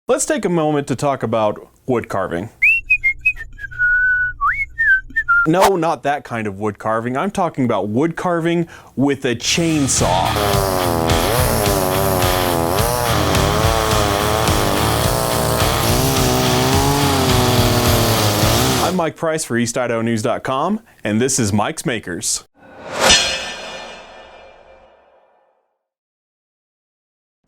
Let's take a moment to talk about wood carving. No, not that kind of wood carving. I'm talking about wood carving with a chainsaw. I'm Mike Price for EastIdahoNews.com, and this is Mike's Makers.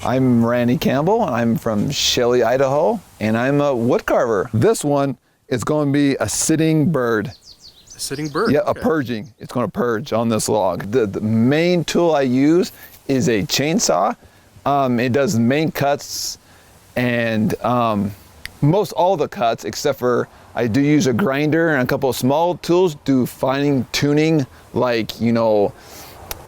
I'm Randy Campbell, and I'm from Shelley, Idaho, and I'm a wood carver. This one is going to be a sitting bird. A sitting bird? Yeah, okay. A purging. It's going to purge on this log. The main tool I use is a chainsaw. It does main cuts and most all the cuts, except for I do use a grinder and a couple of small tools, do fine tuning, like, you know,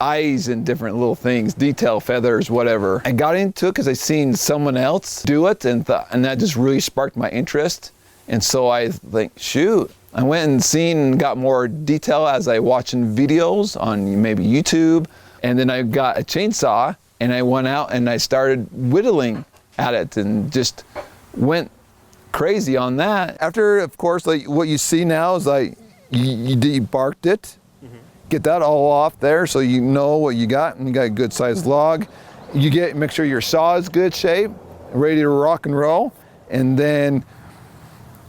eyes and different little things, detail, feathers, whatever. I got into it because I seen someone else do it, and that just really sparked my interest. And so I think, shoot, I went and got more detail as I watching videos on maybe YouTube. And then I got a chainsaw and I went out and I started whittling at it and just went crazy on that. After, of course, like what you see now is like you debarked it. Get that all off there so you know what you got, and you got a good sized log. Make sure your saw is good shape, ready to rock and roll, and then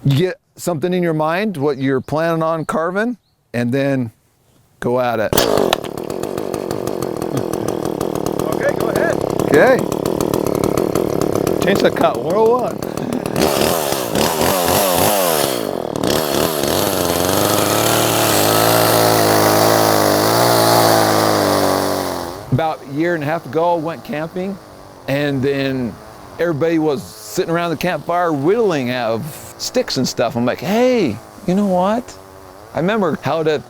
you get something in your mind, what you're planning on carving, and then go at it. Okay, go ahead. Okay. Chainsaw cut 101. About a year and a half ago, I went camping, and then everybody was sitting around the campfire whittling out of sticks and stuff. I'm like, hey, you know what? I remember how to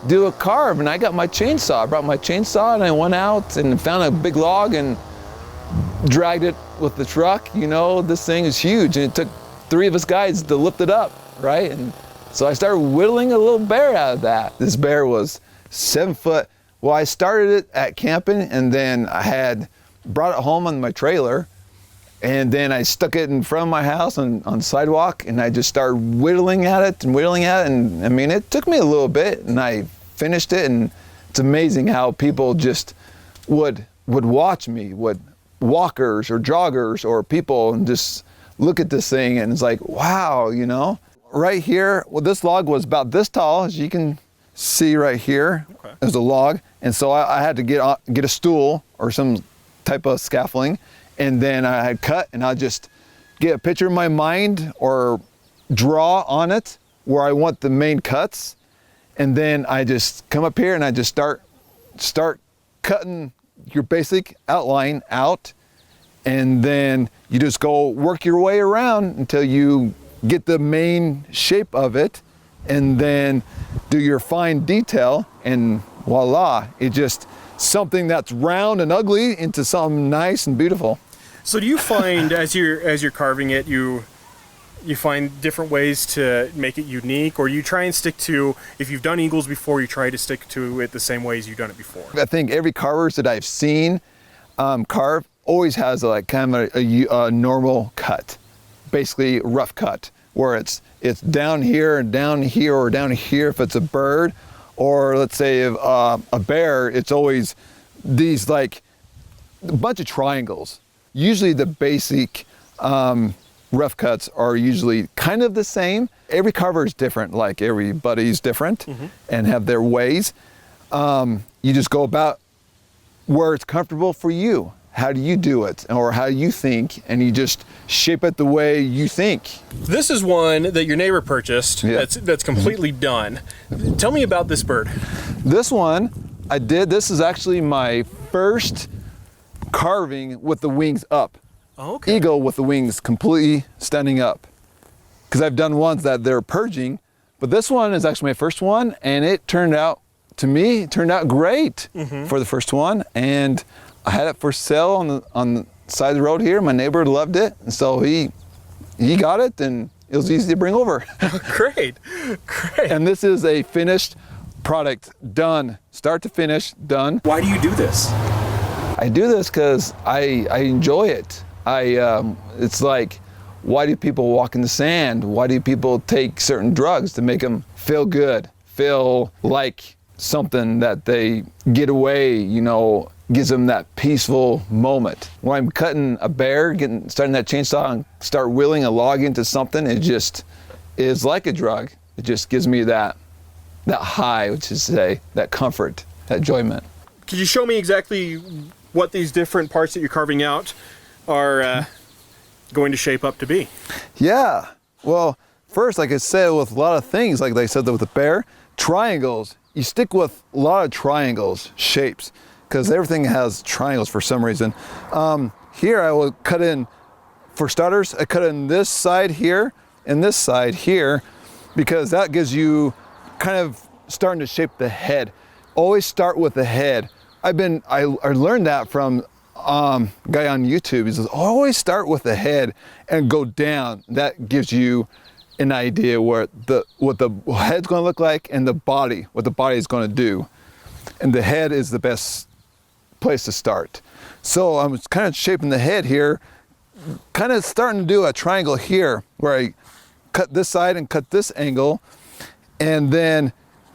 do a carve, and I got my chainsaw. I brought my chainsaw, and I went out and found a big log and dragged it with the truck. You know, this thing is huge, and it took 3 of us guys to lift it up, right? And so I started whittling a little bear out of that. This bear was 7 foot. Well, I started it at camping, and then I had brought it home on my trailer, and then I stuck it in front of my house on the sidewalk, and I just started whittling at it, and I mean, it took me a little bit, and I finished it, and it's amazing how people just would watch me, walkers or joggers or people, and just look at this thing, and it's like, wow, you know? Right here, well, this log was about this tall, as you can see right here. Okay. There's a log, and so I had to get a stool or some type of scaffolding, and then I had cut, and I just get a picture in my mind or draw on it where I want the main cuts, and then I just come up here and I just start cutting your basic outline out, and then you just go work your way around until you get the main shape of it, and then do your fine detail, and voila, it just something that's round and ugly into something nice and beautiful. So do you find as you're carving it, you find different ways to make it unique, or you try and stick to, if you've done eagles before, you try to stick to it the same way as you've done it before? I think every carvers that I've seen carve always has like kind of a normal cut, basically rough cut, where it's down here and down here or down here if it's a bird, or let's say a bear, it's always these like a bunch of triangles. Usually the basic rough cuts are usually kind of the same. Every carver is different, like everybody's different and have their ways. You just go about where it's comfortable for you. How do you do it, or how you think, and you just shape it the way you think. This is one that your neighbor purchased. Yeah. That's completely done. Tell me about this bird. This one I did. This is actually my first carving with the wings up. Okay. Eagle with the wings completely standing up. Because I've done ones that they're purging, but this one is actually my first one, and it turned out, to me, it turned out great for the first one. And I had it for sale on the side of the road here. My neighbor loved it, and so he got it, and it was easy to bring over. Great. And this is a finished product, done, start to finish, done. Why do you do this? I do this because I enjoy it. It's like Why do people walk in the sand? Why do people take certain drugs to make them feel good, feel like something that they get away, you know, gives them that peaceful moment. When I'm cutting a bear, starting that chainsaw and start wheeling a log into something, it just is like a drug. It just gives me that high, which is that comfort, that enjoyment. Could you show me exactly what these different parts that you're carving out are going to shape up to be? Yeah. Well, first, like I said, with a lot of things, like I said with the bear, triangles, you stick with a lot of triangles, shapes, because everything has triangles for some reason. Here I will cut in, for starters, I cut in this side here and this side here, because that gives you kind of starting to shape the head. Always start with the head. I learned that from a guy on YouTube. He says, always start with the head and go down. That gives you an idea what the head's going to look like and what the body is going to do. And the head is the best place to start. So I'm kind of shaping the head here, kind of starting to do a triangle here where I cut this side and cut this angle. And then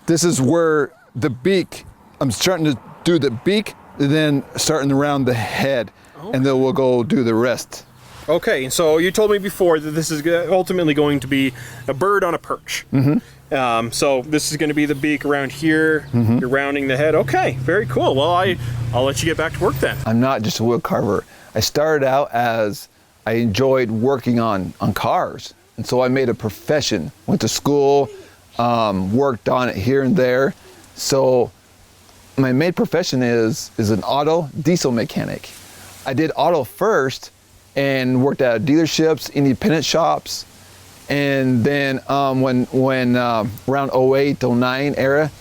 this is where the beak, I'm starting to do the beak, then starting around the head. Okay. And then we'll go do the rest. Okay, and so you told me before that this is ultimately going to be a bird on a perch. Mm-hmm. So this is going to be the beak around here. Mm-hmm. You're rounding the head. Okay, very cool. Well, I'll let you get back to work then. I'm not just a wood carver. I started out as I enjoyed working on cars. And so I made a profession, went to school, worked on it here and there. So my main profession is an auto diesel mechanic. I did auto first and worked at dealerships, independent shops. And then when around 08, 09 era,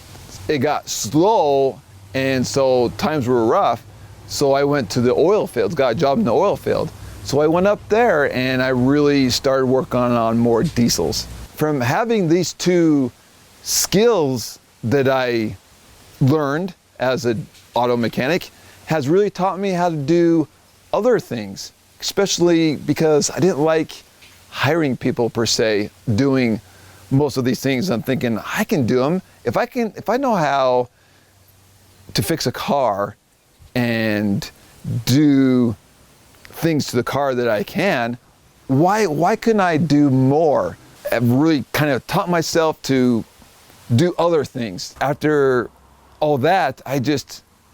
it got slow, and so times were rough. So I went to the oil fields, got a job in the oil field. So I went up there and I really started working on more diesels. From having these two skills that I learned as an auto mechanic has really taught me how to do other things, especially because I didn't like hiring people per se, doing most of these things. I'm thinking I can do them. If I know how to fix a car and do things to the car that I can, why couldn't I do more? I've really kind of taught myself to do other things. After all that,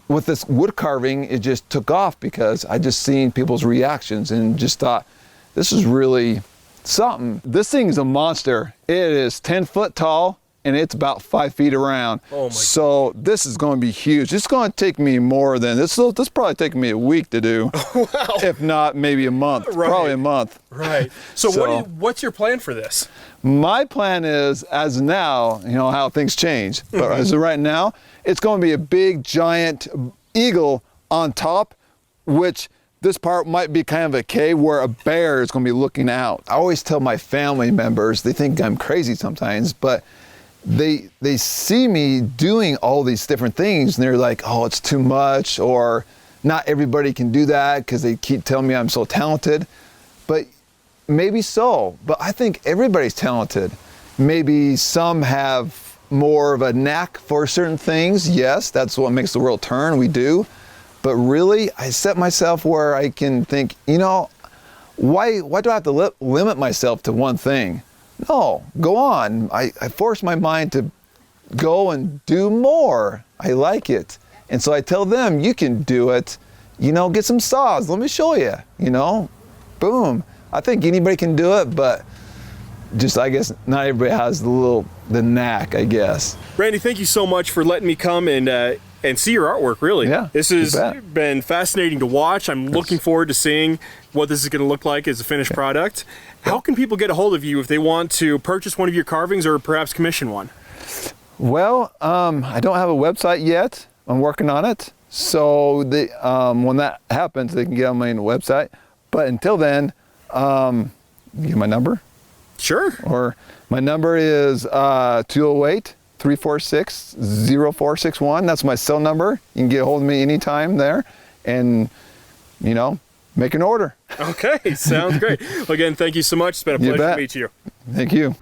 with this wood carving, it just took off because I just seen people's reactions and just thought, this is really something. This thing's a monster. It is 10 foot tall and it's about 5 feet around. Oh my so God. This is going to be huge. It's going to take me more than this. This probably take me a week to do. Wow. If not maybe a month. Right. Probably a month. Right. So what's your plan for this? My plan is, as now, you know how things change, but as of right now, it's going to be a big giant eagle on top, which this part might be kind of a cave where a bear is going to be looking out. I always tell my family members, they think I'm crazy sometimes, but they see me doing all these different things and they're like, oh, it's too much, or not everybody can do that because they keep telling me I'm so talented. But maybe so, but I think everybody's talented. Maybe some have more of a knack for certain things. Yes, that's what makes the world turn, we do. But really, I set myself where I can think, you know, why do I have to limit myself to one thing? No, go on. I force my mind to go and do more. I like it. And so I tell them, you can do it. You know, get some saws, let me show you, you know, boom. I think anybody can do it, but just, I guess, not everybody has the knack, I guess. Randy, thank you so much for letting me come and see your artwork, really. Yeah, this has been fascinating to watch. I'm looking forward to seeing what this is going to look like as a finished product. How can people get a hold of you if they want to purchase one of your carvings or perhaps commission one? Well, I don't have a website yet. I'm working on it. So when that happens, they can get on my website. But until then, give my number? Sure. Or my number is 208-346-0461. That's my cell number. You can get a hold of me anytime there. And, you know, make an order. Okay, sounds great. Again, thank you so much. It's been a You pleasure to bet. meet you. Thank you.